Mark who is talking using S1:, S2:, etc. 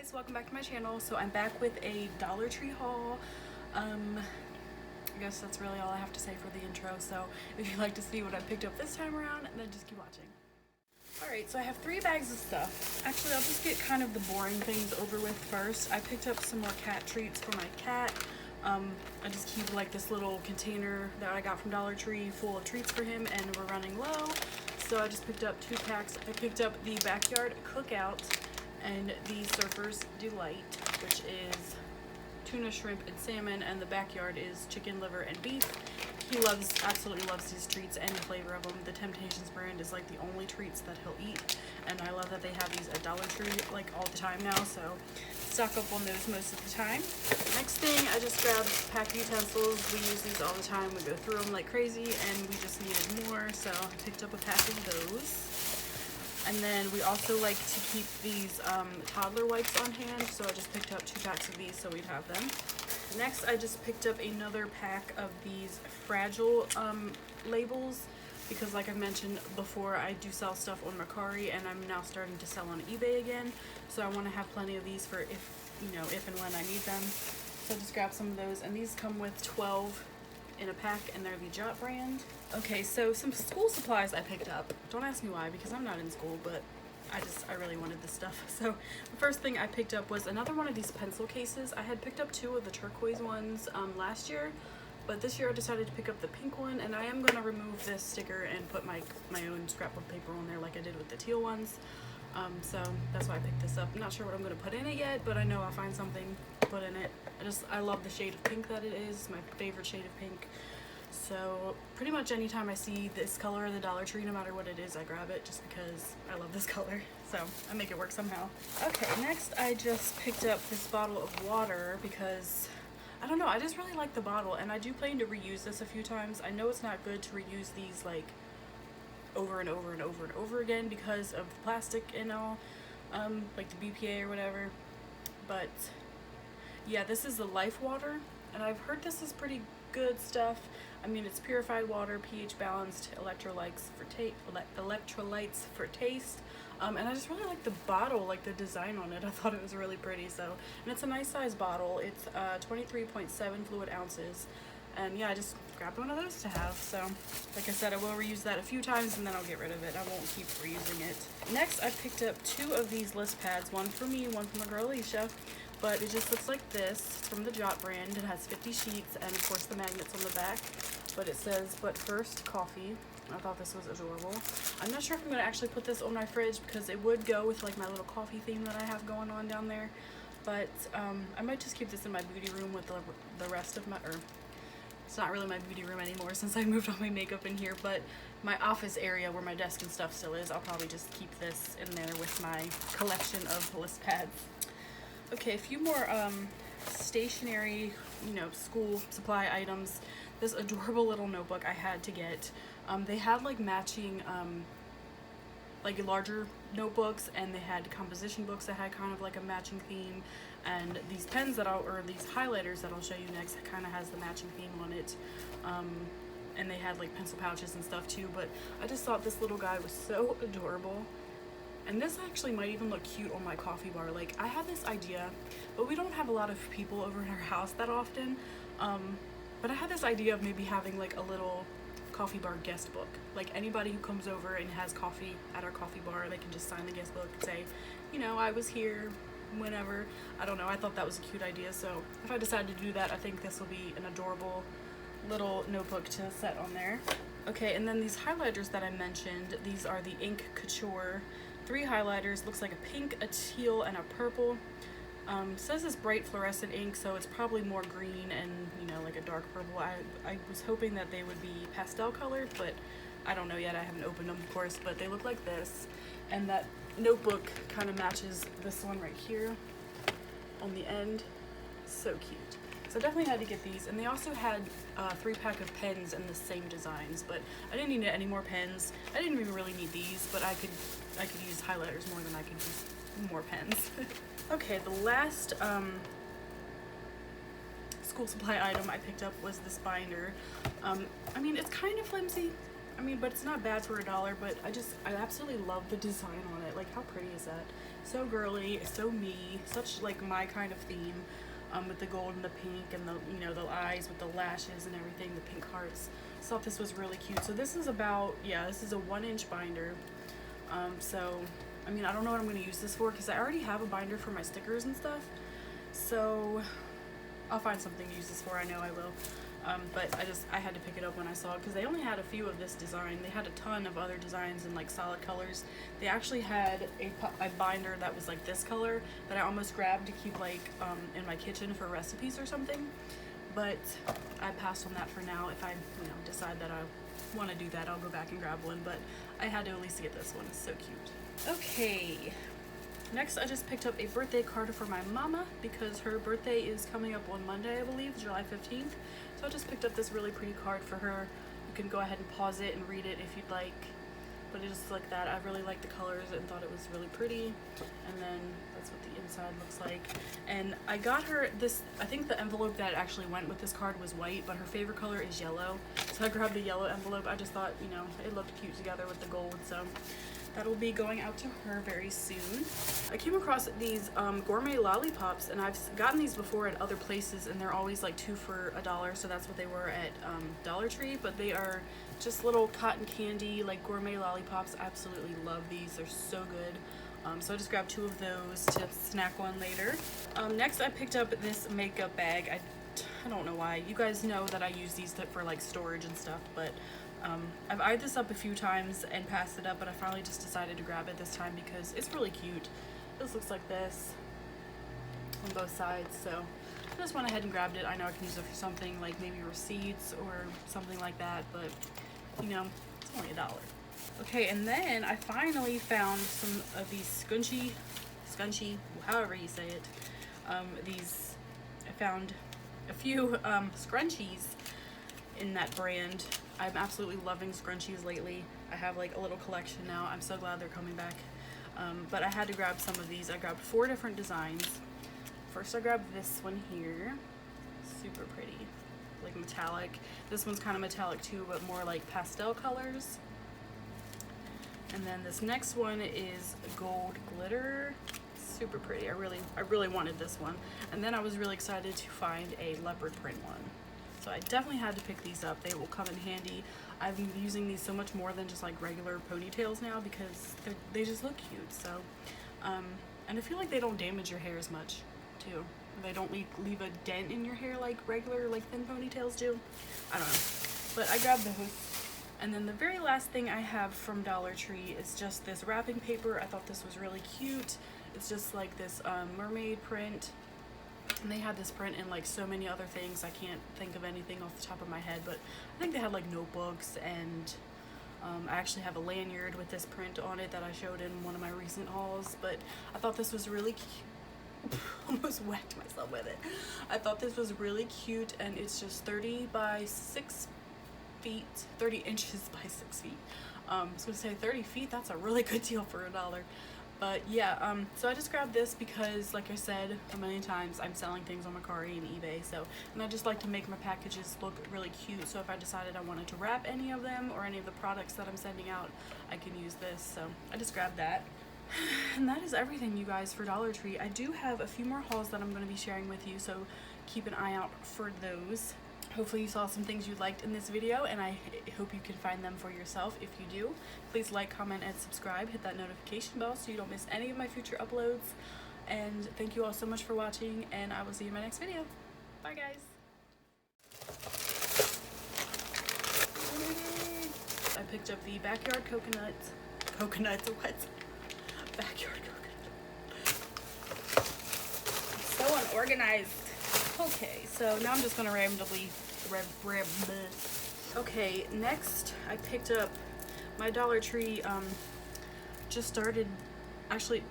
S1: guys, welcome back to my channel. So I'm back with a Dollar Tree haul. I guess that's really all I have to say for the intro. So if you'd like to see what I picked up this time around, then just keep watching. Alright, so I have 3 bags of stuff. Actually, I'll just get kind of the boring things over with first. I picked up some more cat treats for my cat. I just keep like this little container that I got from Dollar Tree full of treats for him, and we're running low. So I just picked up 2 packs. I picked up the Backyard Cookout and the Surfer's Delight, which is tuna, shrimp, and salmon, and the Backyard is chicken, liver, and beef. He absolutely loves these treats, any flavor of them. The Temptations brand is like the only treats that he'll eat, and I love that they have these at Dollar Tree like all the time now, so stock up on those most of the time. Next thing, I just grabbed a pack of utensils. We use these all the time. We go through them like crazy, and we just needed more, so I picked up a pack of those. And then we also like to keep these toddler wipes on hand, so I just picked up 2 packs of these so we'd have them. Next, I just picked up another pack of these Fragile labels, because like I mentioned before, I do sell stuff on Mercari, and I'm now starting to sell on eBay again, so I want to have plenty of these for if and when I need them. So I just grabbed some of those, and these come with 12 in a pack, and they're the Jot brand. Okay, so some school supplies I picked up. Don't ask me why, because I'm not in school, but I really wanted this stuff. So the first thing I picked up was another one of these pencil cases. I had picked up 2 of the turquoise ones last year, but this year I decided to pick up the pink one, and I am going to remove this sticker and put my own scrapbook paper on there like I did with the teal ones. So that's why I picked this up. I'm not sure what I'm going to put in it yet, but I know I'll find something to put in it. I love the shade of pink that it is. It's my favorite shade of pink. So pretty much anytime I see this color at the Dollar Tree, no matter what it is, I grab it just because I love this color. So I make it work somehow. Okay, next I just picked up this bottle of water because, I don't know, I just really like the bottle, and I do plan to reuse this a few times. I know it's not good to reuse these like over and over and over and over again because of the plastic and all, like the BPA or whatever. But yeah, this is the Life water, and I've heard this is pretty good stuff. I mean, it's purified water, pH balanced, electrolytes for taste. And I just really like the bottle, like the design on it. I thought it was really pretty. So, and it's a nice size bottle. It's 23.7 fluid ounces. And yeah, I just grabbed one of those to have. So, like I said, I will reuse that a few times, and then I'll get rid of it. I won't keep reusing it. Next, I picked up 2 of these list pads. One for me, one for my girl Alicia. But it just looks like this. It's from the Jot brand. It has 50 sheets, and of course the magnets on the back. But it says, "But first, coffee." I thought this was adorable. I'm not sure if I'm going to actually put this on my fridge, because it would go with like my little coffee theme that I have going on down there. But I might just keep this in my beauty room with the rest of my, it's not really my beauty room anymore since I moved all my makeup in here, but my office area where my desk and stuff still is, I'll probably just keep this in there with my collection of list pads. Okay, a few more stationery, school supply items. This adorable little notebook I had to get. They had like matching, like larger notebooks, and they had composition books that had kind of like a matching theme. And these pens or these highlighters that I'll show you next, that kind of has the matching theme on it. And they had like pencil pouches and stuff too. But I just thought this little guy was so adorable. And this actually might even look cute on my coffee bar. Like, I had this idea, but we don't have a lot of people over in our house that often. But I had this idea of maybe having like a little coffee bar guest book. Like, anybody who comes over and has coffee at our coffee bar, they can just sign the guest book and say, I was here whenever. I don't know, I thought that was a cute idea. So if I decide to do that, I think this will be an adorable little notebook to set on there. Okay, and then these highlighters that I mentioned, these are the Ink Couture 3 highlighters. Looks like a pink, a teal, and a purple. Says it's bright fluorescent ink, so it's probably more green and like a dark purple. I was hoping that they would be pastel colored, but I don't know yet. I haven't opened them, of course, but they look like this. And that notebook kind of matches this one right here on the end. So cute. So I definitely had to get these. And they also had a 3-pack of pens in the same designs, but I didn't need any more pens. I didn't even really need these, but I could use highlighters more than I could use more pens. Okay, the last school supply item I picked up was this binder. I mean, it's kind of flimsy. But it's not bad for $1, but I absolutely love the design on it. Like, Like, how pretty is that? So girly, so me, such like my kind of theme, with the gold and the pink and the, you know, the eyes with the lashes and everything, the pink hearts. So I thought this was really cute. So this is about, yeah, this is a 1-inch binder. So, I mean, I don't know what I'm going to use this for because I already have a binder for my stickers and stuff. So I'll find something to use this for, I know I will. But I had to pick it up when I saw it because they only had a few of this design. They had a ton of other designs in like solid colors. They actually had a binder that was like this color that I almost grabbed to keep like in my kitchen for recipes or something. But I passed on that for now. If I, you know, decide that I want to do that, I'll go back and grab one. But I had to at least get this one. It's so cute. Okay. Next, I just picked up a birthday card for my mama because her birthday is coming up on Monday, I believe, July 15th. So I just picked up this really pretty card for her. You can go ahead and pause it and read it if you'd like. But it just like that. I really liked the colors and thought it was really pretty. And then that's what the inside looks like. And I got her this, I think the envelope that actually went with this card was white, but her favorite color is yellow. So I grabbed the yellow envelope. I just thought, you know, it looked cute together with the gold. So that'll be going out to her very soon. I came across these gourmet lollipops, and I've gotten these before at other places, and they're always like 2 for $1, so that's what they were at Dollar Tree. But they are just little cotton candy, like gourmet lollipops. I absolutely love these. They're so good. So I just grabbed 2 of those to snack on later. Next, I picked up this makeup bag. I don't know why. You guys know that I use these for like storage and stuff, but I've eyed this up a few times and passed it up, but I finally just decided to grab it this time because it's really cute. This looks like this on both sides, so I just went ahead and grabbed it. I know I can use it for something like maybe receipts or something like that, but you know, it's only $1. Okay, and then I finally found some of these scunchie, however you say it. I found a few scrunchies in that brand. I'm absolutely loving scrunchies lately. I have like a little collection now. I'm so glad they're coming back. But I had to grab some of these. I grabbed 4 different designs. First I grabbed this one here. Super pretty. Like metallic. This one's kind of metallic too, but more like pastel colors. And then this next one is gold glitter. Super pretty. I really wanted this one. And then I was really excited to find a leopard print one. So I definitely had to pick these up. They will come in handy. I've been using these so much more than just like regular ponytails now because they just look cute. So, and I feel like they don't damage your hair as much too. They don't leave a dent in your hair like regular like thin ponytails do. I don't know. But I grabbed those. And then the very last thing I have from Dollar Tree is just this wrapping paper. I thought this was really cute. It's just like this mermaid print. And they had this print in like so many other things. I can't think of anything off the top of my head, but I think they had like notebooks, and I actually have a lanyard with this print on it that I showed in one of my recent hauls. But I thought this was really cute. Almost whacked myself with it. I thought this was really cute, and it's just 30 by 6 feet, 30 inches by 6 feet. I was gonna say 30 feet, that's a really good deal for $1. But yeah, so I just grabbed this because, like I said a million times, I'm selling things on Mercari and eBay. So, and I just like to make my packages look really cute. So if I decided I wanted to wrap any of them or any of the products that I'm sending out, I can use this. So I just grabbed that. And that is everything, you guys, for Dollar Tree. I do have a few more hauls that I'm going to be sharing with you, so keep an eye out for those. Hopefully you saw some things you liked in this video, and I hope you can find them for yourself. If you do, please like, comment, and subscribe. Hit that notification bell so you don't miss any of my future uploads. And thank you all so much for watching, and I will see you in my next video. Bye, guys. I picked up the backyard coconuts. Coconuts, what? Backyard coconut. So unorganized. Okay, so now I'm just gonna randomly okay, next I picked up my Dollar Tree just started, actually